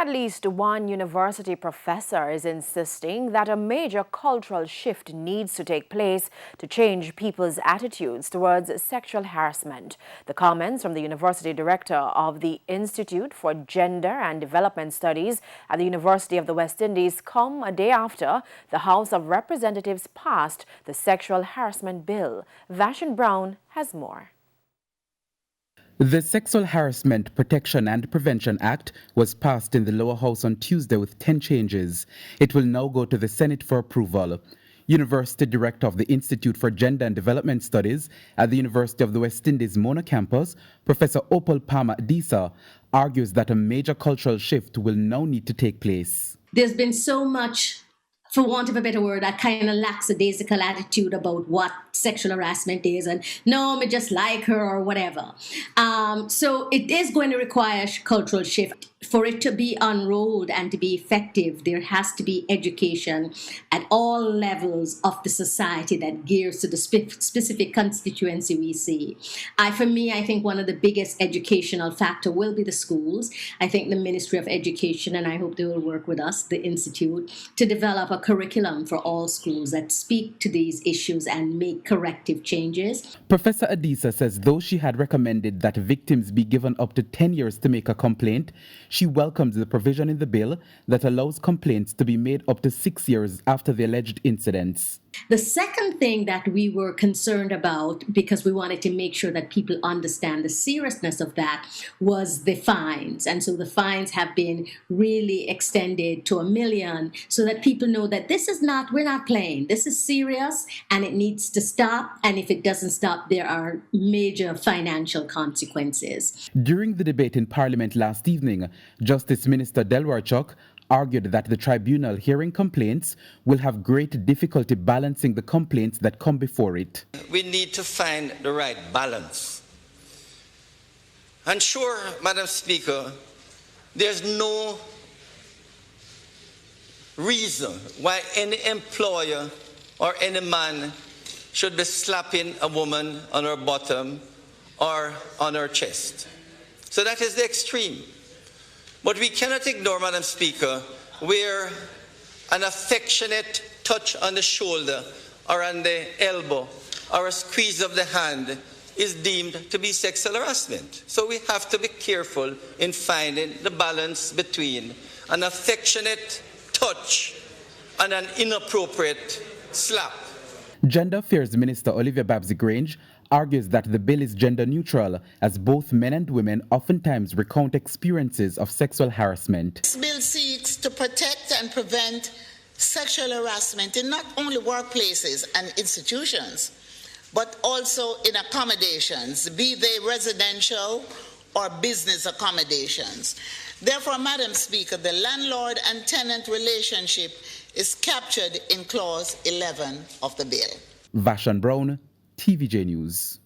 At least one university professor is insisting that a major cultural shift needs to take place to change people's attitudes towards sexual harassment. The comments from the university director of the Institute for Gender and Development Studies at the University of the West Indies come a day after the House of Representatives passed the Sexual Harassment Bill. Vashon Brown has more. The Sexual Harassment Protection and Prevention Act was passed in the lower house on Tuesday with 10 changes. It will now go to the Senate for approval. University Director of the Institute for Gender and Development Studies at the University of the West Indies Mona campus, Professor Opal Palmer-Adisa, argues that a major cultural shift will now need to take place. There's been so much, for want of a better word, a kind of lackadaisical attitude about what sexual harassment is, and no, me just like her or whatever. So it is going to require a cultural shift. For it to be unrolled and to be effective, there has to be education at all levels of the society that gears to the specific constituency we see. For me, I think one of the biggest educational factor will be the schools. I think the Ministry of Education, and I hope they will work with us, the Institute, to develop a curriculum for all schools that speak to these issues and make corrective changes. Professor Adisa says though she had recommended that victims be given up to 10 years to make a complaint, she welcomes the provision in the bill that allows complaints to be made up to 6 years after the alleged incidents. The second thing that we were concerned about, because we wanted to make sure that people understand the seriousness of that, was the fines. And so the fines have been really extended to $1 million so that people know that we're not playing. This is serious and it needs to stop. And if it doesn't stop, there are major financial consequences. During the debate in Parliament last evening, Justice Minister Delwarchuk argued that the tribunal hearing complaints will have great difficulty balancing the complaints that come before it. We need to find the right balance. And sure, Madam Speaker, there's no reason why any employer or any man should be slapping a woman on her bottom or on her chest. So that is the extreme. But we cannot ignore, Madam Speaker, where an affectionate touch on the shoulder or on the elbow or a squeeze of the hand is deemed to be sexual harassment. So we have to be careful in finding the balance between an affectionate touch and an inappropriate slap. Gender Affairs Minister Olivia Babsy-Grange argues that the bill is gender neutral, as both men and women oftentimes recount experiences of sexual harassment. This bill seeks to protect and prevent sexual harassment in not only workplaces and institutions, but also in accommodations, be they residential or business accommodations. Therefore, Madam Speaker, the landlord and tenant relationship is captured in Clause 11 of the bill. Vashon Brown, TVJ News.